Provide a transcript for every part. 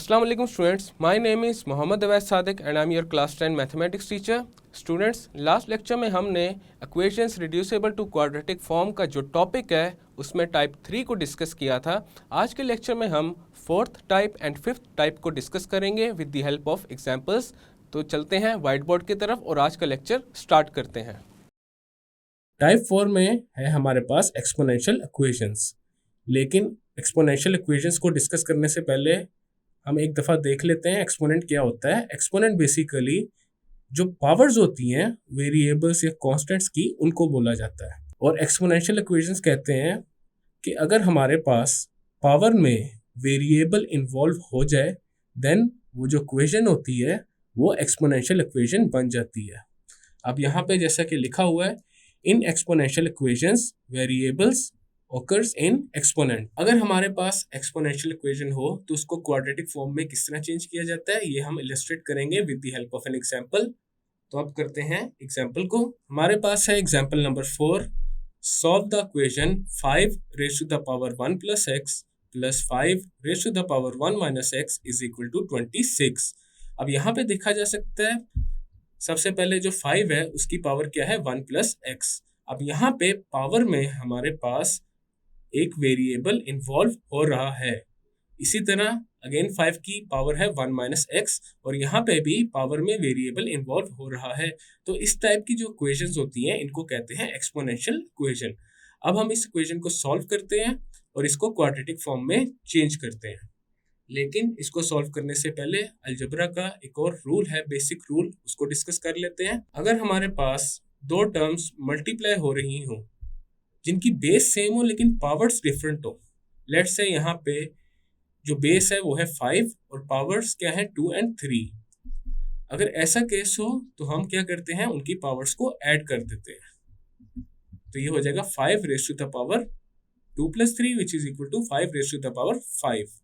Assalamu alaikum students, my name is Mohammad Awais Sadiq and I am your class 10 mathematics teacher. Students, last lecture में हमने equations reducible to quadratic form का जो topic है उसमें type 3 को discuss किया था। आज के लेक्चर में हम fourth type and fifth type को डिस्कस करेंगे with the help of examples. तो चलते हैं व्हाइट बोर्ड की तरफ और आज का लेक्चर स्टार्ट करते हैं। टाइप 4 में है हमारे पास एक्सपोनेंशियल इक्वेशंस, लेकिन एक्सपोनेंशियल इक्वेशंस को डिस्कस करने से पहले हम एक दफ़ा देख लेते हैं एक्सपोनेंट क्या होता है। एक्सपोनेंट बेसिकली जो पावर्स होती हैं वेरिएबल्स या कांस्टेंट्स की, उनको बोला जाता है। और एक्सपोनेंशियल इक्वेशंस कहते हैं कि अगर हमारे पास पावर में वेरिएबल इन्वॉल्व हो जाए देन वो जो इक्वेशन होती है वो एक्सपोनेंशियल इक्वेशन बन जाती है। अब यहाँ पे जैसा कि लिखा हुआ है, in exponential equations variables occurs in exponent। अगर हमारे पास एक्सपोनेंशियल इक्वेशन हो तो उसको क्वाड्रेटिक फॉर्म में किस तरह चेंज किया जाता है ये हम इलस्ट्रेट करेंगे with the help of an example. तो अब करते हैं एग्जांपल को। हमारे पास है example number 4, solve the equation 5 raise to the power 1 plus x plus 5 raise to the power 1 minus x is equal to 26। अब यहाँ पे देखा जा सकता है सबसे पहले जो 5 है उसकी पावर क्या है 1 प्लस x। अब यहाँ पे पावर में हमारे पास एक वेरिएबल इन्वॉल्व हो रहा है। इसी तरह अगेन 5 की पावर है 1 माइनस एक्स और यहाँ पे भी पावर में वेरिएबल इन्वॉल्व हो रहा है। तो इस टाइप की जो इक्वेशंस होती हैं इनको कहते हैं एक्सपोनेंशियल इक्वेशन। अब हम इस इक्वेशन को सॉल्व करते हैं और इसको क्वाड्रेटिक फॉर्म में चेंज करते हैं। लेकिन इसको सॉल्व करने से पहले अलजेब्रा का एक और रूल है, बेसिक रूल, उसको डिस्कस कर लेते हैं। अगर हमारे पास दो टर्म्स मल्टीप्लाई हो रही हों जिनकी बेस सेम हो लेकिन पावर्स डिफरेंट हो, लेट्स से यहाँ पे जो बेस है वो है 5 और पावर्स क्या है 2 और 3। अगर ऐसा केस हो तो हम क्या करते हैं उनकी पावर्स को ऐड कर देते हैं। तो ये हो जाएगा 5 raise to the power 2 plus 3 which is equal to 5 raise to the power 5।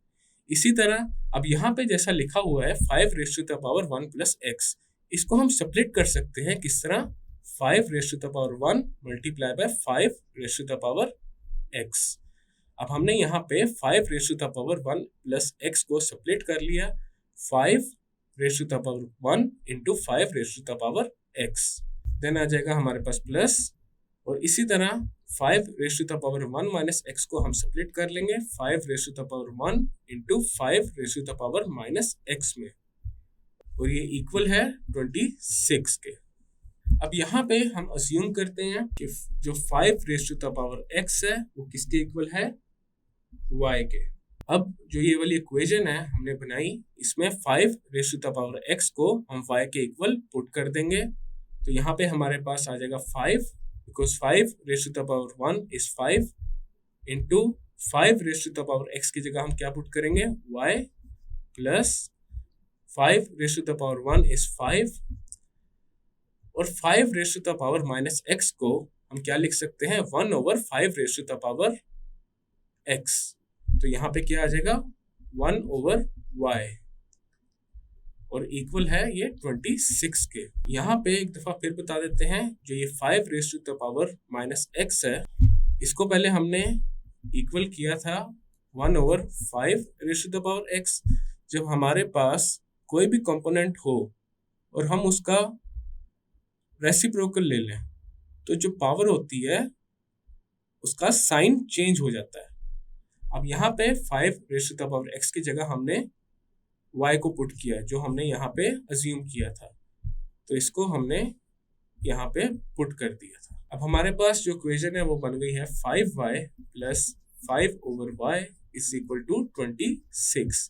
इसी तरह अब यहाँ पे जैसा लिखा हुआ है 5 raise to the power 1 plus x, इसको हम स्प्लिट कर सकते हैं किस तरह, 5 raise to the power 1 multiply by 5 raise to the power x। अब हमने यहाँ पे 5 raise to the power 1 plus x को स्प्लिट कर लिया 5 raise to the power 1 into 5 raise to the power x। Then आ जाएगा हमारे पास प्लस, और इसी तरह 5 raise to the power 1 minus x को हम स्प्लिट कर लेंगे 5 raise to the power 1 into 5 raise to the power minus x में, और ये इक्वल है 26 के। अब यहाँ पे हम अस्यूम करते हैं कि जो 5 raise to the power x है वो किसके इक्वल है, y के। अब जो ये वाली इक्वेशन है हमने बनाई, इसमें 5 raise to the power x को हम y के इक्वल पुट कर देंगे। तो यहाँ पे हमारे पास आ जाएगा 5, because 5 raise to the power 1 is 5 into 5 raise to the power x की जगह हम क्या पुट करेंगे y, plus 5 raise to the power 1 is 5 और 5 raise to the power minus x को हम क्या लिख सकते हैं 1 over 5 raise to the power x। तो यहाँ पे क्या आ जाएगा 1 ओवर y और इक्वल है ये 26 के। यहाँ पे एक दफ़ा फिर बता देते हैं, जो ये 5 raise to the power minus x है इसको पहले हमने इक्वल किया था 1 over 5 raise to the power x। जब हमारे पास कोई भी कंपोनेंट हो और हम उसका रेसिप्रोकल ले लें तो जो पावर होती है उसका साइन चेंज हो जाता है। अब यहाँ पे 5 raise to the power x की जगह हमने y को पुट किया है जो हमने यहाँ पे अज्यूम किया था, तो इसको हमने यहाँ पे पुट कर दिया था। अब हमारे पास जो इक्वेशन है वो बन गई है 5y plus 5 over y is equal to 26।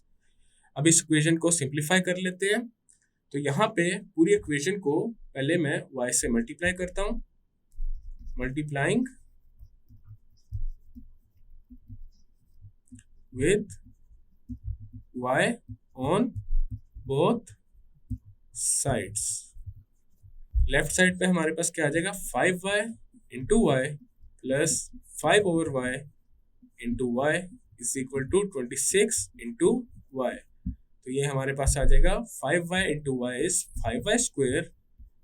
अब इस इक्वेशन को सिंप्लीफाई कर लेते हैं। तो यहाँ पे पूरी इक्वेशन को पहले मैं y से मल्टीप्लाई करता हूँ, multiplying with y on both sides. Left side पे हमारे पास क्या आ जाएगा 5y into y plus 5 over y into y is equal to 26 into y. तो ये हमारे पास आ जाएगा 5y into y is 5y square.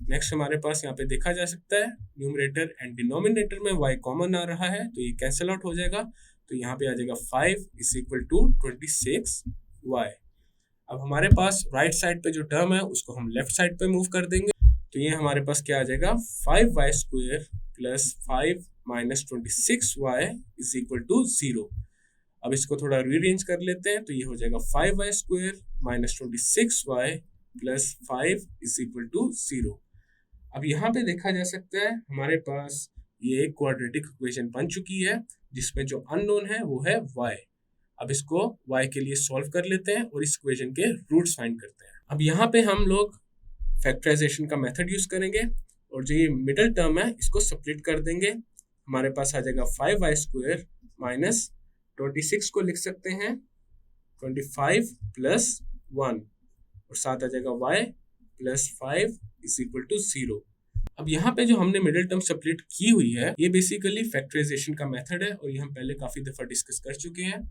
Next हमारे पास यहाँ पे देखा जा सकता है न्यूमरेटर एंड डिनोमिनेटर में y कॉमन आ रहा है तो ये कैंसिल आउट हो जाएगा। तो यहाँ पे आ जाएगा 5 इज इक्वल टू 26y। अब हमारे पास राइट साइड पे जो टर्म है उसको हम लेफ्ट साइड पे मूव कर देंगे, तो ये हमारे पास क्या आ जाएगा 5y² plus 5 minus 26y is equal to 0। अब इसको थोड़ा रीअरेंज कर लेते हैं, तो ये हो जाएगा 5y² minus 26y plus 5 is equal to 0। अब यहाँ पे देखा जा सकता है हमारे पास ये एक क्वाड्रेटिक इक्वेशन बन चुकी है जिसमें जो अननोन है वो है y। अब इसको y के लिए सॉल्व कर लेते हैं और इस इक्वेशन के रूट्स फाइंड करते हैं। अब यहाँ पे हम लोग फैक्टराइजेशन का मेथड यूज करेंगे और जो ये मिडिल टर्म है इसको सेपरेट कर देंगे। हमारे पास आ जाएगा 5y² माइनस 26 को लिख सकते हैं 25 प्लस 1 और साथ आ जाएगा y plus 5 is equal to 0। अब यहाँ पे जो हमने मिडिल टर्म सेपरेट की हुई है ये बेसिकली फैक्टराइजेशन का मेथड है और ये हम पहले काफी दफा डिस्कस कर चुके हैं।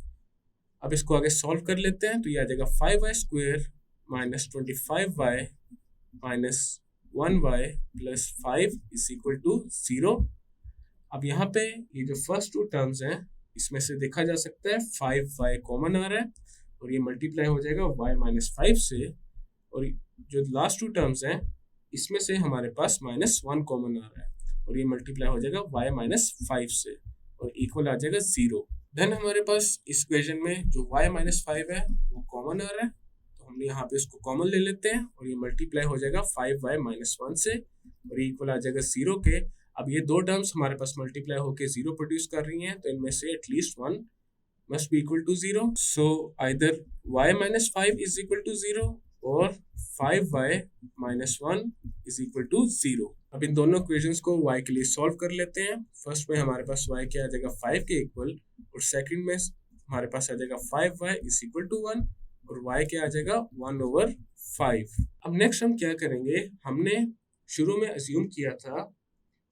अब इसको आगे सॉल्व कर लेते हैं, तो ये आ जाएगा 5y² minus 25y minus 1y plus 5 is equal to 0। अब यहाँ पे ये जो फर्स्ट टू टर्म्स हैं इसमें से देखा जा सकता है 5y कॉमन आ रहा है और ये मल्टीप्लाई हो जाएगा y माइनस 5 से, और जो लास्ट टू टर्म्स हैं इसमें से हमारे पास -1 कॉमन आ रहा है और ये मल्टीप्लाई हो जाएगा y माइनस 5 से और इक्वल आ जाएगा 0। देन हमारे पास इस इक्वेशन में जो y माइनस 5 है वो कॉमन आ रहा है, तो हम यहाँ पे इसको कॉमन ले लेते हैं और ये मल्टीप्लाई हो जाएगा 5y माइनस 1 से और ये इक्वल आ जाएगा 0 के। अब ये दो टर्म्स हमारे पास मल्टीप्लाई होके 0 प्रोड्यूस कर रही हैं, तो इनमें से at least 1 must be equal to 0. So either y minus 5 is equal to 0 or 5y minus 1 is equal to 0. अब इन दोनों इक्वेशंस को y के लिए सॉल्व कर लेते हैं। फर्स्ट में हमारे पास y क्या आ जाएगा 5 के इक्वल और सेकंड में हमारे पास आ जाएगा 5y is equal to 1 और y क्या आ जाएगा 1/5। अब नेक्स्ट हम क्या करेंगे, हमने शुरू में अज्यूम किया था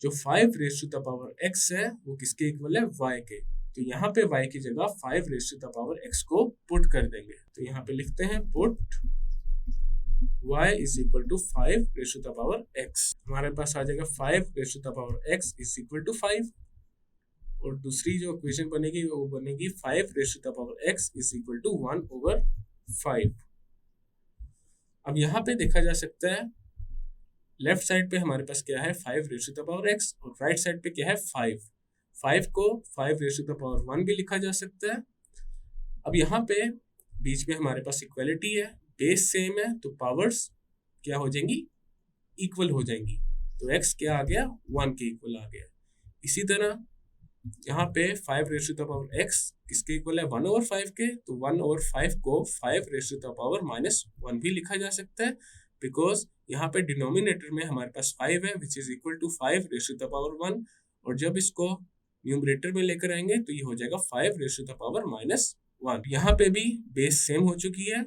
जो 5 raise to the power x है वो किसके इक्वल है y के, तो यहाँ पे y की जगह 5 raise to the power x को पुट कर देंगे। तो यहाँ पे लिखते हैं put y is equal to 5 raise to the power x। हमारे पास आ जाएगा 5 raise to the power x is equal to 5 और दूसरी जो इक्वेशन बनेगी वो बनेगी 5 raise to the power x is equal to 1/5। अब यहाँ पे देखा जा सकता है लेफ्ट साइड पे हमारे पास क्या है 5 raise to the power x और राइट साइड पे क्या है 5 को 5 रेज़ टू द पावर 1 भी लिखा जा सकता है। अब यहाँ पे बीच में हमारे पास इक्वलिटी है, बेस सेम है तो पावर्स क्या हो जाएंगी इक्वल हो जाएंगी, तो x क्या आ गया 1 के इक्वल आ गया। इसी तरह यहाँ पे 5 raise to the power x किसके इक्वल है 1/5 के, तो 1/5 को 5 रेज़ टू द पावर -1 भी लिखा जा सकता है बिकॉज यहाँ पे डिनोमिनेटर में हमारे पास 5 है which is equal to 5 raise to the power 1 और जब इसको न्यूमरेटर में लेकर आएंगे तो ये हो जाएगा 5 रेज़ टू द पावर -1। यहाँ पे भी बेस सेम हो चुकी है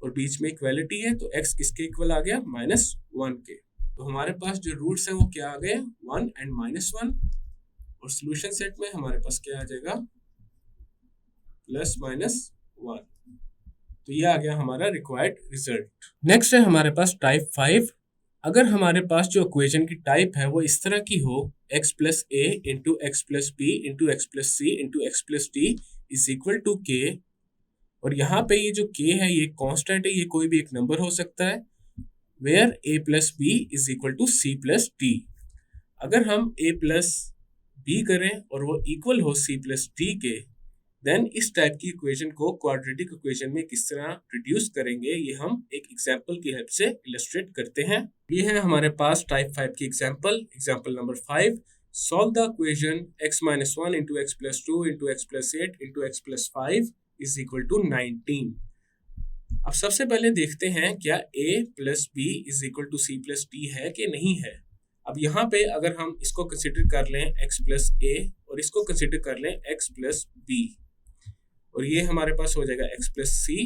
और बीच में इक्वलिटी है तो x किसके इक्वल आ गया -1 के। तो हमारे पास जो रूट्स हैं वो क्या आ गए 1 एंड -1 और सोल्यूशन सेट में हमारे पास क्या आ जाएगा +-1। तो ये आ गया हमारा रिक्वायर्ड रिजल्ट। नेक्स्ट है हमारे पास टाइप 5। अगर हमारे पास जो इक्वेशन की टाइप है वो इस तरह की हो x plus a into x plus b into x plus c into x plus d is equal to k, और यहाँ पे ये जो k है ये कांस्टेंट है, ये कोई भी एक नंबर हो सकता है, where a plus b is equal to c plus d। अगर हम a प्लस b करें और वो इक्वल हो c प्लस d के, देन इस टाइप की इक्वेशन को क्वाड्रेटिक इक्वेशन में किस तरह रिड्यूस करेंगे ये हम एक एग्जांपल की हेल्प से इलस्ट्रेट करते हैं। ये है हमारे पास टाइप 5 की example number 5। Solve the equation x minus 1 into x plus 2 into x plus 8 into x plus 5 is equal to 19। अब सबसे पहले देखते हैं क्या a plus b is equal to c plus d है कि नहीं है। अब यहाँ पे अगर हम इसको कंसिडर कर लें x प्लस a और इसको कंसिडर कर लें x प्लस b और ये हमारे पास हो जाएगा x प्लस c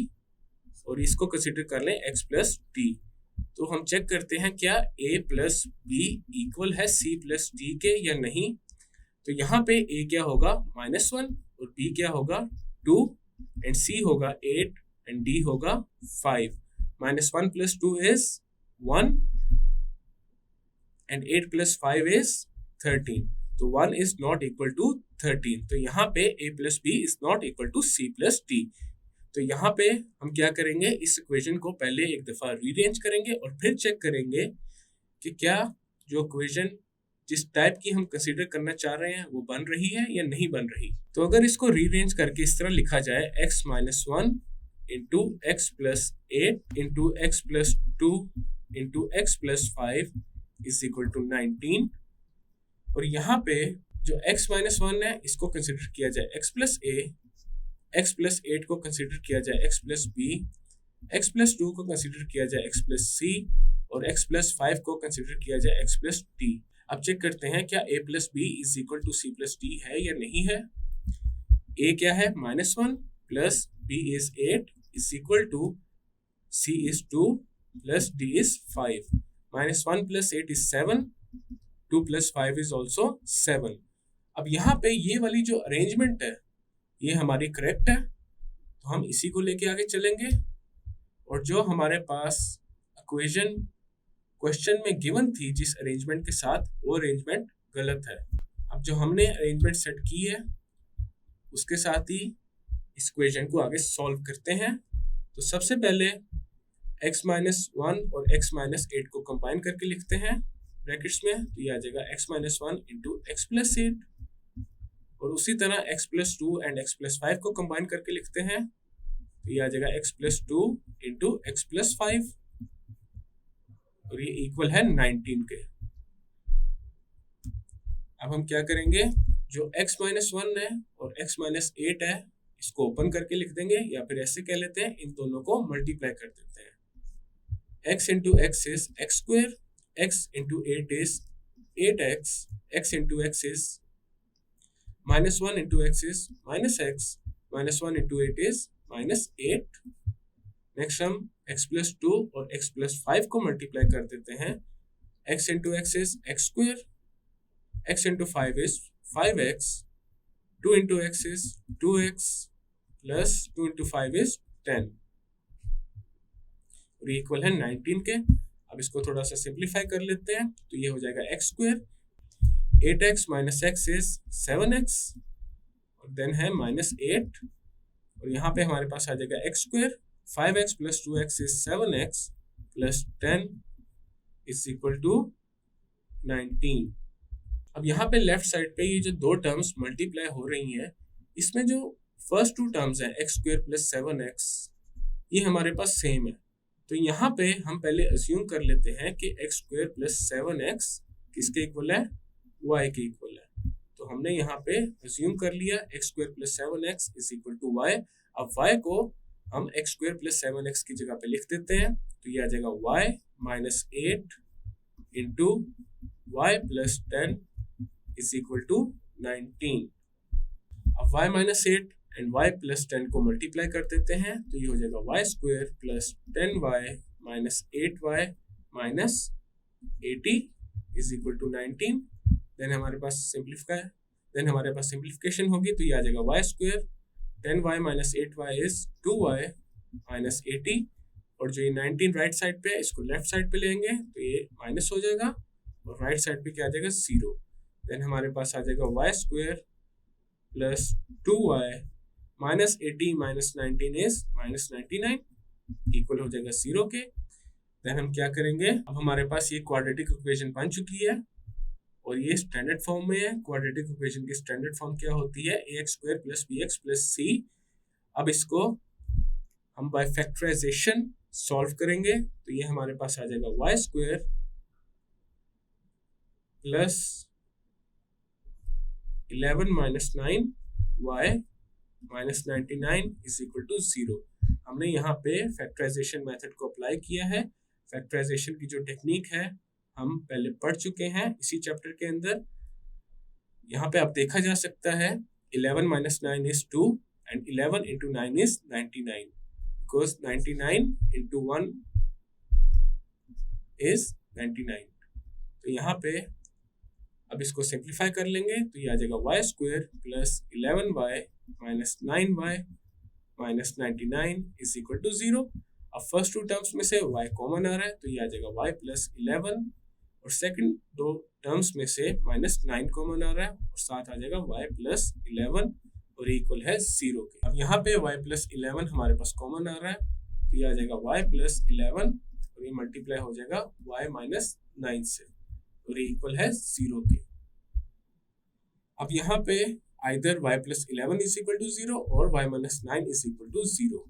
और इसको कंसिडर कर लें x प्लस d, तो हम चेक करते हैं क्या a प्लस b इक्वल है c प्लस d के या नहीं। तो यहाँ पे a क्या होगा -1 और b क्या होगा 2 एंड c होगा 8 एंड d होगा 5। -1 plus 2 is 1 and 8 plus 5 is 13, तो 1 इज नॉट इक्वल टू 13। तो यहाँ पे a plus b is not equal to c plus d। तो यहाँ पे हम क्या करेंगे, इस इक्वेशन को पहले एक दफ़ा रीअरेंज करेंगे और फिर चेक करेंगे कि क्या जो इक्वेशन जिस टाइप की हम कंसीडर करना चाह रहे हैं वो बन रही है या नहीं बन रही। तो अगर इसको रीअरेंज करके इस तरह लिखा जाए x minus 1 into x plus 8 into x plus 2 into x plus 5 is equal to 19, और यहाँ पे जो x माइनस 1 है इसको कंसिडर किया जाए x plus a, x plus 8 को कंसिडर किया जाए x plus b, x plus 2 को कंसिडर किया जाए x प्लस c और x प्लस 5 को कंसिडर किया जाए x प्लस d। अब चेक करते हैं क्या a plus b is equal to c plus d है या नहीं है। a क्या है -1 plus b is 8 is equal to c is 2 plus d is 5। -1 plus 8 is 7, 2 plus 5 is also 7। अब यहाँ पे ये वाली जो अरेंजमेंट है ये हमारी करेक्ट है, तो हम इसी को लेके आगे चलेंगे। और जो हमारे पास इक्वेशन क्वेश्चन में गिवन थी जिस अरेंजमेंट के साथ, वो अरेंजमेंट गलत है। अब जो हमने अरेंजमेंट सेट की है उसके साथ ही इस इक्वेशन को आगे सॉल्व करते हैं। तो सबसे पहले x माइनस 1 और x माइनस 8 को कंबाइन करके लिखते हैं ब्रैकेट्स में, तो ये आ जाएगा x minus 1 into x plus 8, और उसी तरह x plus 2 and x plus 5 को कंबाइन करके लिखते हैं, तो ये आ जाएगा x plus 2 into x plus 5, और ये इक्वल है 19 के। अब हम क्या करेंगे, जो x माइनस 1 है और x माइनस 8 है इसको ओपन करके लिख देंगे, या फिर ऐसे कह लेते हैं इन दोनों को मल्टीप्लाई कर देते हैं। x into x is x square, x into 8 is 8x, x into x is -1 into x is -x, -1 into 8 is -8। Next हम x प्लस 2 और x प्लस 5 को मल्टीप्लाई कर देते हैं। x into x is x square, x into 5 is 5x, 2 into x is 2x plus 2 into 5 is 10, और ये equal है 19 के। अब इसको थोड़ा सा सिंप्लीफाई कर लेते हैं, तो ये हो जाएगा x square, 8x minus x is 7x, और देन है -8, और यहाँ पे हमारे पास आ जाएगा x square, 5x plus 2x is 7x plus 10 is equal to 19। अब यहाँ पे लेफ्ट साइड पे ये जो दो टर्म्स मल्टीप्लाई हो रही हैं, इसमें जो फर्स्ट टू टर्म्स हैं एक्स स्क्वायर प्लस 7x, ये हमारे पास सेम है। तो यहाँ पे हम पहले अज्यूम कर लेते हैं कि एक्स स्क्वायर प्लस 7x किसके इक्वल है, y के इक्वल है। तो हमने यहाँ पे अज्यूम कर लिया x square plus 7x is equal to y। अब y को हम एक्स स्क्वायर प्लस 7x की जगह पे लिख देते हैं, तो ये आ जाएगा y minus 8 into y plus 10 is equal to 19। अब y minus 8 and y plus 10 को मल्टीप्लाई कर देते हैं, तो ये हो जाएगा y square plus 10y minus 8y minus 80 is equal to 19। Then हमारे पास सिंप्लीफिकेशन होगी, तो ये आ जाएगा y square 10y minus 8y is 2y minus 80, और जो ये 19 राइट साइड पे है इसको लेफ्ट साइड पे लेंगे तो ये माइनस हो जाएगा, और राइट साइड पे क्या आ जाएगा 0। देन हमारे पास आ जाएगा y square plus 2y minus 80 minus 19 is minus 99, equal हो जाएगा 0 के। देन हम क्या करेंगे, अब हमारे पास ये क्वाड्रेटिक इक्वेशन बन चुकी है और ये स्टैंडर्ड फॉर्म में है। क्वाड्रेटिक इक्वेशन की स्टैंडर्ड फॉर्म क्या होती है, ax square plus bx plus c। अब इसको हम बाय फैक्टराइजेशन सॉल्व करेंगे, तो ये हमारे पास आ जाएगा y square plus 11 minus 9y minus 99 is equal to 0। हमने यहाँ पे फैक्टराइजेशन मेथड को अप्लाई किया है। फैक्टराइजेशन की जो टेक्निक है हम पहले पढ़ चुके हैं इसी चैप्टर के अंदर। यहाँ पे आप देखा जा सकता है 11 minus 9 is 2 and 11 into 9 is 99, because 99 into 1 is 99। तो यहाँ पे अब इसको सिंप्लीफाई कर लेंगे, तो ये आ जाएगा y square plus 11y minus 9y minus 99 is equal to 0। अब फर्स्ट टू टर्म्स में से y कॉमन आ रहा है, तो ये आ जाएगा y प्लस 11, और सेकंड दो टर्म्स में से माइनस 9 कॉमन आ रहा है और साथ आ जाएगा y प्लस 11 और इक्वल है 0 के। अब यहाँ पे y प्लस 11 हमारे पास कॉमन आ रहा है, तो ये आ जाएगा y प्लस 11 और ये मल्टीप्लाई हो जाएगा y माइनस 9 से और ये इक्वल है 0 के। अब यहाँ पे either y plus 11 is equal to 0 और y minus 9 is equal to 0।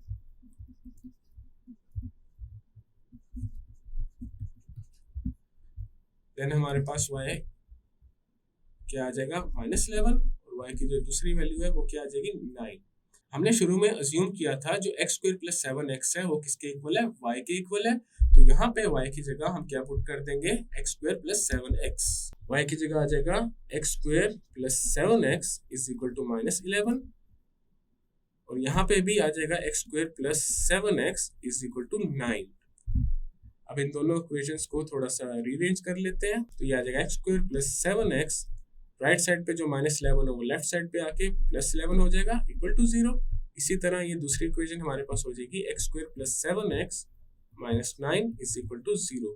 Then हमारे पास y क्या आ जाएगा -11 और y की जो दूसरी वैल्यू है वो क्या आ जाएगी 9। हमने शुरू में अज्यूम किया था जो x² प्लस 7x है वो किसके इक्वल है, y के इक्वल है, तो यहाँ पे y की जगह हम क्या पुट कर देंगे, x² प्लस 7x। y की जगह आ जाएगा x² plus 7x is equal to -11 और यहाँ पे भी आ जाएगा x² plus 7x is equal to 9। अब इन दोनों इक्वेशंस को थोड़ा सा रीअरेंज कर लेते हैं, तो ये आ जाएगा x² plus 7x, right side पे जो -11 है वो लेफ्ट साइड पे आके +11 हो जाएगा इक्वल टू 0। इसी तरह ये दूसरी इक्वेशन हमारे पास हो जाएगी x² plus 7x minus 9 is equal to 0।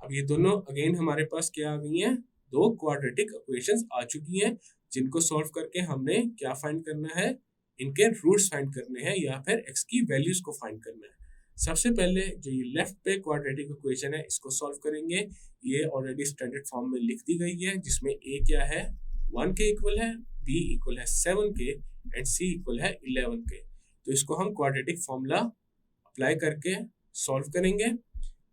अब ये दोनों अगेन हमारे पास क्या आ गई हैं, दो क्वाड्रेटिक इक्वेशंस आ चुकी हैं जिनको सॉल्व करके हमने क्या फाइंड करना है, इनके रूट्स फाइंड करने हैं या फिर x की वैल्यूज को फाइंड करना है। सबसे पहले जो ये लेफ्ट पे क्वाड्रेटिक इक्वेशन है इसको सॉल्व करेंगे। ये ऑलरेडी स्टैंडर्ड फॉर्म में लिख दी गई है जिसमें a क्या है 1 के इक्वल है, b इक्वल है 7 के एंड c इक्वल है 11 के। तो इसको हम क्वाड्रेटिक फॉर्मूला अप्लाई करके सॉल्व करेंगे।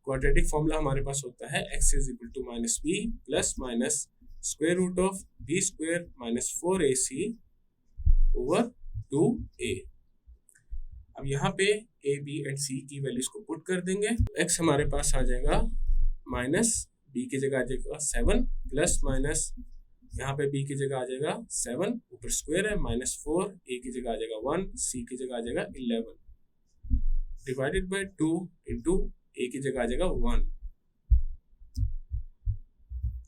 क्वाड्रेटिक फॉर्मूला हमारे पास होता है x is equal to minus b plus minus square root of b square minus 4ac over 2a। अब यहाँ पे a, b एंड c की वैल्यूज को पुट कर देंगे। x हमारे पास आ जाएगा माइनस b की जगह आ जाएगा 7 प्लस माइनस यहाँ पे b की जगह आ जाएगा 7 ऊपर स्क्वायर है -4, a की जगह आ जाएगा 1, c की जगह आ जाएगा 11 डिवाइडेड बाय 2 इंटू a की जगह आ जाएगा 1।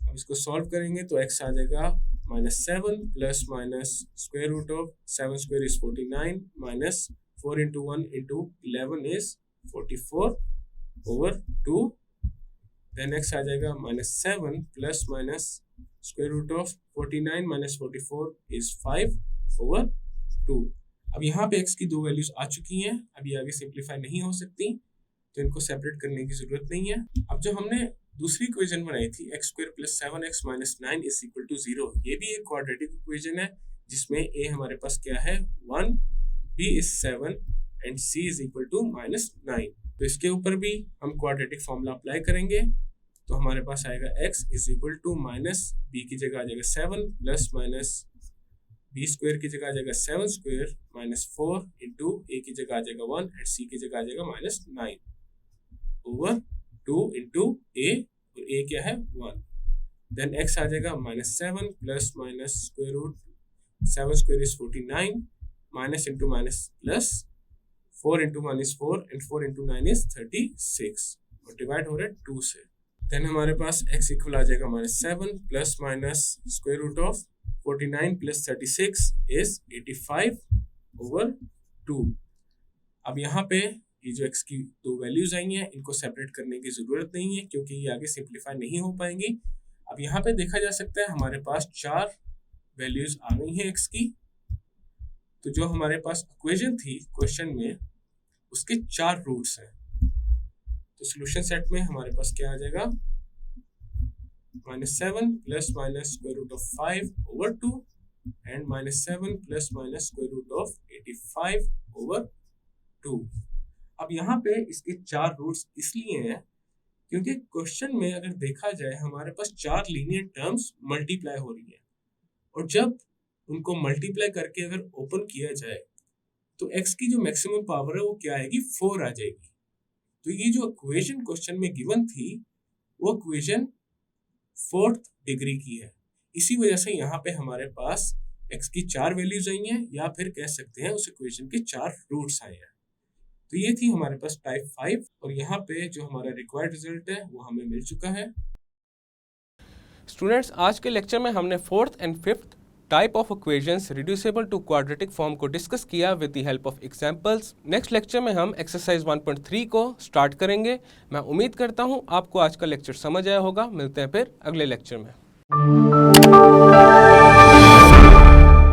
अब इसको सॉल्व करेंगे तो x आ जाएगा -7 plus minus square root of 7 square is 49 minus 4 into 1 into 11 is 44 over 2। then x आ जाएगा -7 plus minus square root of 49 minus 44 is 5 over 2। अब यहाँ पे x की दो वैल्यूज आ चुकी हैं, अब ये आगे सिंप्लीफाई नहीं हो सकती तो इनको सेपरेट करने की जरूरत नहीं है। अब जो हमने दूसरी इक्वेशन बनाई थी x² plus 7x minus 9 is equal to 0, ये भी एक क्वाड्रेटिक इक्वेशन है जिसमें a हमारे पास क्या है 1, b is 7 and c is equal to -9। तो इसके ऊपर भी हम क्वाड्रेटिक फॉर्मूला अप्लाई करेंगे तो हमारे पास आएगा x is equal to minus b की जगह आ जाएगा 7 प्लस माइनस b स्क्वायर की जगह आ जाएगा 7 स्क्वायर माइनस 4 इंटू a की जगह आ जाएगा 1 एंड c की जगह आ जाएगा -9 ओवर 2 इंटू a और a क्या है 1। देन x आ जाएगा -7 plus minus square root 7 square is 49 minus into minus plus 4 into minus 4 and 4 into 9 is 36 और डिवाइड हो रहा है 2 से। देन हमारे पास x इक्वल आ जाएगा -7 plus minus square root of 49 plus 36 is 85 over 2। अब यहाँ पे ये जो x की दो वैल्यूज आई हैं इनको सेपरेट करने की जरूरत नहीं है क्योंकि ये आगे सिंप्लीफाई नहीं हो पाएंगी। अब यहाँ पे देखा जा सकता है हमारे पास 4 वैल्यूज आ गई हैं x की। तो जो हमारे पास इक्वेशन थी क्वेश्चन में उसके 4 रूट्स हैं, तो सॉल्यूशन सेट में हमारे पास क्या आ जाएगा -7 plus minus square root of 5 over 2 and -7 plus minus square root of 85 over 2। अब यहाँ पे इसके 4 रूट्स इसलिए हैं क्योंकि क्वेश्चन में अगर देखा जाए हमारे पास 4 लीनियर टर्म्स मल्टीप्लाई हो रही है और जब उनको मल्टीप्लाई करके अगर ओपन किया जाए तो x की जो मैक्सिमम पावर है वो क्या आएगी 4 आ जाएगी। तो ये जो इक्वेशन क्वेश्चन में गिवन थी वो इक्वेशन 4th डिग्री की है, इसी वजह से यहाँ पे हमारे पास x की 4 वैल्यूज आई हैं या फिर कह सकते हैं उस इक्वेशन के 4 रूट्स आए हैं। तो ये थी हमारे पास टाइप 5 और यहाँ पे जो हमारा रिक्वायर्ड रिजल्ट है वो हमें मिल चुका है। स्टूडेंट्स, आज के लेक्चर में हमने 4th and 5th type of equations reducible to quadratic form को डिस्कस किया with the help of examples. Next lecture में हम एक्सरसाइज 1.3 को स्टार्ट करेंगे। मैं उम्मीद करता हूँ आपको आज का लेक्चर समझ आया होगा। मिलते हैं फिर अगले लेक्चर में।